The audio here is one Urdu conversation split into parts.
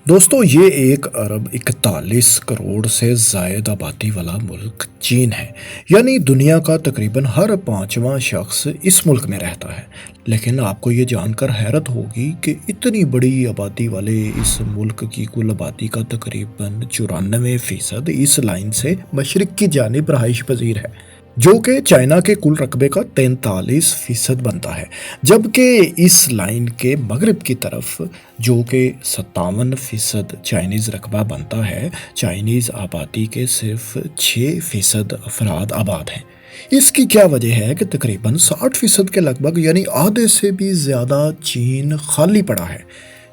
دوستو یہ 1 ارب 41 کروڑ سے زائد آبادی والا ملک چین ہے۔ یعنی دنیا کا تقریباً ہر 5واں شخص اس ملک میں رہتا ہے۔ لیکن آپ کو یہ جان کر حیرت ہوگی کہ اتنی بڑی آبادی والے اس ملک کی کل آبادی کا تقریباً 94% اس لائن سے مشرق کی جانب رہائش پذیر ہے، جو کہ چائنا کے کل رقبے کا 43% بنتا ہے، جبکہ اس لائن کے مغرب کی طرف جو کہ 57% چائنیز رقبہ بنتا ہے، چائنیز آبادی کے صرف 6% افراد آباد ہیں۔ اس کی کیا وجہ ہے کہ تقریباً 60% کے لگ بھگ یعنی آدھے سے بھی زیادہ چین خالی پڑا ہے۔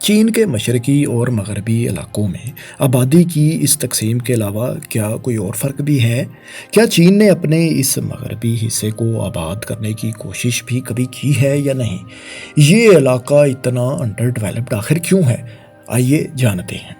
چین کے مشرقی اور مغربی علاقوں میں آبادی کی اس تقسیم کے علاوہ کیا کوئی اور فرق بھی ہے؟ کیا چین نے اپنے اس مغربی حصے کو آباد کرنے کی کوشش بھی کبھی کی ہے یا نہیں؟ یہ علاقہ اتنا انڈر ڈیولپڈ آخر کیوں ہے؟ آئیے جانتے ہیں۔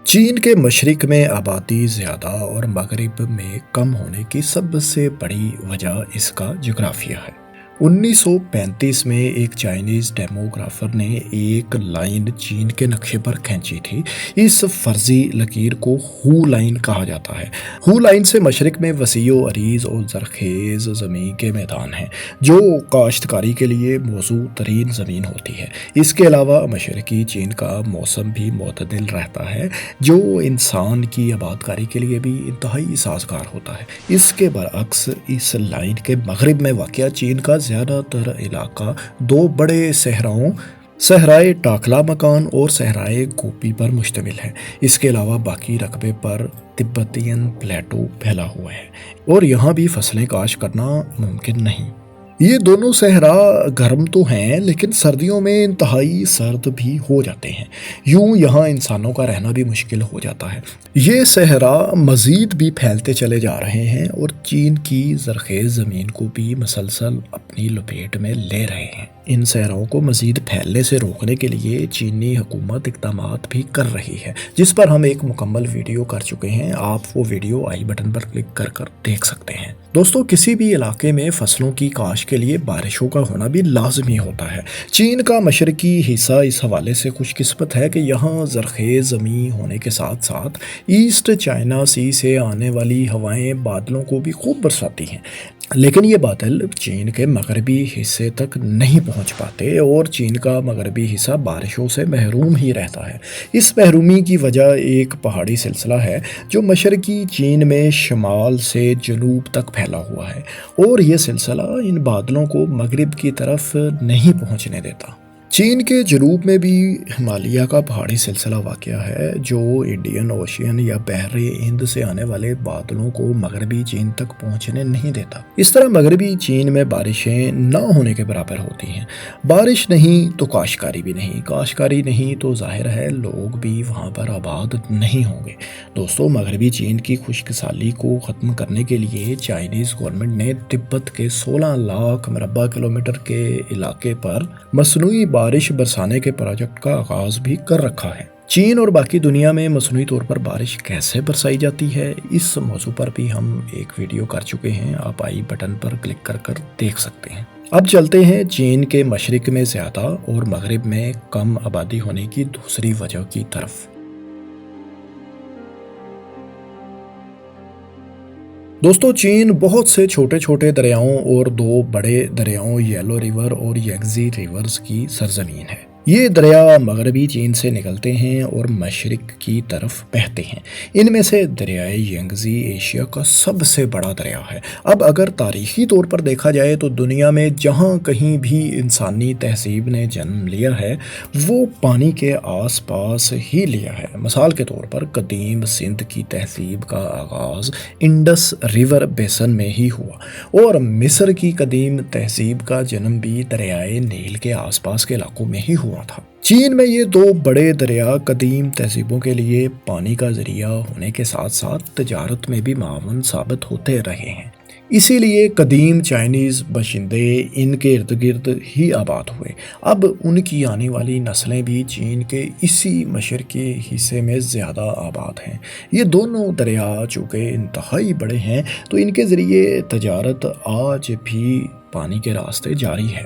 چین کے مشرق میں آبادی زیادہ اور مغرب میں کم ہونے کی سب سے بڑی وجہ اس کا جغرافیہ ہے۔ 1935 میں ایک چائنیز ڈیموگرافر نے ایک لائن چین کے نقشے پر کھینچی تھی۔ اس فرضی لکیر کو ہو لائن کہا جاتا ہے۔ ہو لائن سے مشرق میں وسیع و عریض اور زرخیز زمین کے میدان ہیں، جو کاشتکاری کے لیے موزوں ترین زمین ہوتی ہے۔ اس کے علاوہ مشرقی چین کا موسم بھی معتدل رہتا ہے، جو انسان کی آبادکاری کے لیے بھی انتہائی سازگار ہوتا ہے۔ اس کے برعکس اس لائن کے مغرب میں واقع چین کا زیادہ تر علاقہ دو بڑے صحراؤں، صحرائے ٹاکلا مکان اور صحرائے گوبی پر مشتمل ہے۔ اس کے علاوہ باقی رقبے پر تبتین پلیٹو پھیلا ہوا ہے اور یہاں بھی فصلیں کاشت کرنا ممکن نہیں۔ یہ دونوں صحرا گرم تو ہیں لیکن سردیوں میں انتہائی سرد بھی ہو جاتے ہیں، یوں یہاں انسانوں کا رہنا بھی مشکل ہو جاتا ہے۔ یہ صحرا مزید بھی پھیلتے چلے جا رہے ہیں اور چین کی زرخیز زمین کو بھی مسلسل اپنی لپیٹ میں لے رہے ہیں۔ ان صحراؤں کو مزید پھیلنے سے روکنے کے لیے چینی حکومت اقدامات بھی کر رہی ہے، جس پر ہم ایک مکمل ویڈیو کر چکے ہیں۔ آپ وہ ویڈیو آئی بٹن پر کلک کر کر دیکھ سکتے ہیں۔ دوستو، کسی بھی علاقے میں فصلوں کی کاشت کے لیے بارشوں کا ہونا بھی لازمی ہوتا ہے۔ چین کا مشرقی حصہ اس حوالے سے خوش قسمت ہے کہ یہاں زرخیز زمین ہونے کے ساتھ ساتھ ایسٹ چائنا سی سے آنے والی ہوائیں بادلوں کو بھی خوب برساتی ہیں، لیکن یہ بادل چین کے مغربی حصے تک نہیں پہنچ پاتے اور چین کا مغربی حصہ بارشوں سے محروم ہی رہتا ہے۔ اس محرومی کی وجہ ایک پہاڑی سلسلہ ہے جو مشرقی چین میں شمال سے جنوب تک پھیلا ہوا ہے، اور یہ سلسلہ ان بادلوں کو مغرب کی طرف نہیں پہنچنے دیتا۔ چین کے جنوب میں بھی ہمالیہ کا پہاڑی سلسلہ واقع ہے، جو انڈین اوشین یا بحر ہند سے آنے والے بادلوں کو مغربی چین تک پہنچنے نہیں دیتا۔ اس طرح مغربی چین میں بارشیں نہ ہونے کے برابر ہوتی ہیں۔ بارش نہیں تو کاشتکاری بھی نہیں، کاشتکاری نہیں تو ظاہر ہے لوگ بھی وہاں پر آباد نہیں ہوں گے۔ دوستو، مغربی چین کی خشک سالی کو ختم کرنے کے لیے چائنیز گورنمنٹ نے تبت کے 16 لاکھ مربع کلومیٹر کے علاقے پر مصنوعی بارش برسانے کے پروجیکٹ کا آغاز بھی کر رکھا ہے۔ چین اور باقی دنیا میں مصنوعی طور پر بارش کیسے برسائی جاتی ہے، اس موضوع پر بھی ہم ایک ویڈیو کر چکے ہیں، آپ آئی بٹن پر کلک کر کر دیکھ سکتے ہیں۔ اب چلتے ہیں چین کے مشرق میں زیادہ اور مغرب میں کم آبادی ہونے کی دوسری وجہ کی طرف۔ دوستو، چین بہت سے چھوٹے چھوٹے دریاؤں اور دو بڑے دریاؤں یلو ریور اور یانگزی ریورز کی سرزمین ہے۔ یہ دریا مغربی چین سے نکلتے ہیں اور مشرق کی طرف بہتے ہیں۔ ان میں سے دریائے یانگزی ایشیا کا سب سے بڑا دریا ہے۔ اب اگر تاریخی طور پر دیکھا جائے تو دنیا میں جہاں کہیں بھی انسانی تہذیب نے جنم لیا ہے، وہ پانی کے آس پاس ہی لیا ہے۔ مثال کے طور پر قدیم سندھ کی تہذیب کا آغاز انڈس ریور بیسن میں ہی ہوا، اور مصر کی قدیم تہذیب کا جنم بھی دریائے نیل کے آس پاس کے علاقوں میں ہی ہوا تھا۔ چین میں یہ دو بڑے دریا قدیم تہذیبوں کے لیے پانی کا ذریعہ ہونے کے ساتھ ساتھ تجارت میں بھی معاون ثابت ہوتے رہے ہیں۔ اسی لیے قدیم چائنیز باشندے ان کے ارد گرد ہی آباد ہوئے۔ اب ان کی آنے والی نسلیں بھی چین کے اسی مشرقی حصے میں زیادہ آباد ہیں۔ یہ دونوں دریا چونکہ انتہائی بڑے ہیں تو ان کے ذریعے تجارت آج بھی پانی کے راستے جاری ہے۔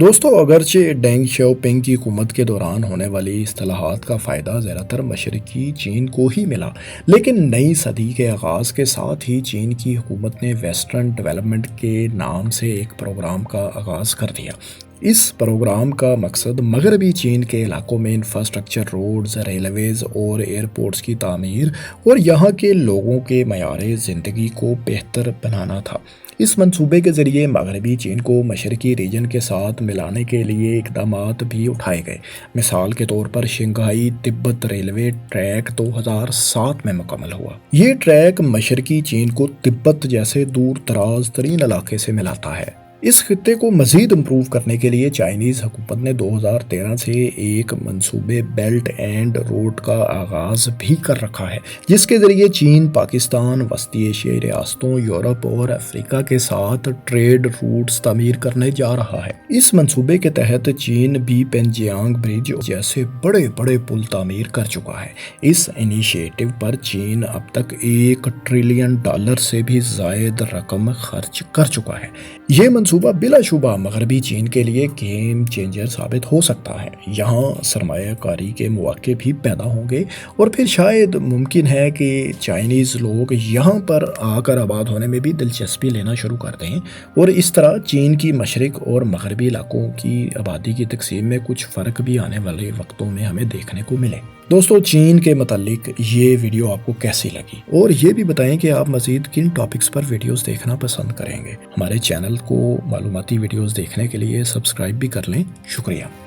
دوستو اگرچہ ڈینگ شیاؤپنگ کی حکومت کے دوران ہونے والی اصلاحات کا فائدہ زیادہ تر مشرقی چین کو ہی ملا، لیکن نئی صدی کے آغاز کے ساتھ ہی چین کی حکومت نے ویسٹرن ڈیولپمنٹ کے نام سے ایک پروگرام کا آغاز کر دیا۔ اس پروگرام کا مقصد مغربی چین کے علاقوں میں انفراسٹرکچر، روڈز، ریلویز اور ایئرپورٹس کی تعمیر اور یہاں کے لوگوں کے معیار زندگی کو بہتر بنانا تھا۔ اس منصوبے کے ذریعے مغربی چین کو مشرقی ریجن کے ساتھ ملانے کے لیے اقدامات بھی اٹھائے گئے۔ مثال کے طور پر شنگھائی تبت ریلوے ٹریک 2007 میں مکمل ہوا۔ یہ ٹریک مشرقی چین کو تبت جیسے دور دراز ترین علاقے سے ملاتا ہے۔ اس خطے کو مزید امپروو کرنے کے لیے چائنیز حکومت نے 2013 سے ایک منصوبے بیلٹ اینڈ روڈ کا آغاز بھی کر رکھا ہے، جس کے ذریعے چین پاکستان، وسطی ایشیائی ریاستوں، یورپ اور افریقہ کے ساتھ ٹریڈ روٹس تعمیر کرنے جا رہا ہے۔ اس منصوبے کے تحت چین بھی پنجیانگ برج جیسے بڑے بڑے پل تعمیر کر چکا ہے۔ اس انیشیٹو پر چین اب تک $1 ٹریلین سے بھی زائد رقم خرچ کر چکا ہے۔ یہ منصوبہ بلا شبہ مغربی چین کے لیے گیم چینجر ثابت ہو سکتا ہے۔ یہاں سرمایہ کاری کے مواقع بھی پیدا ہوں گے اور پھر شاید ممکن ہے کہ چائنیز لوگ یہاں پر آ کر آباد ہونے میں بھی دلچسپی لینا شروع کر دیں اور اس طرح چین کی مشرق اور مغربی علاقوں کی آبادی کی تقسیم میں کچھ فرق بھی آنے والے وقتوں میں ہمیں دیکھنے کو ملے۔ دوستو چین کے متعلق یہ ویڈیو آپ کو کیسی لگی اور یہ بھی بتائیں کہ آپ مزید کن ٹاپکس پر ویڈیوز دیکھنا پسند کریں گے۔ ہمارے چینل کو معلوماتی ویڈیوز دیکھنے کے لیے سبسکرائب بھی کر لیں۔ شکریہ۔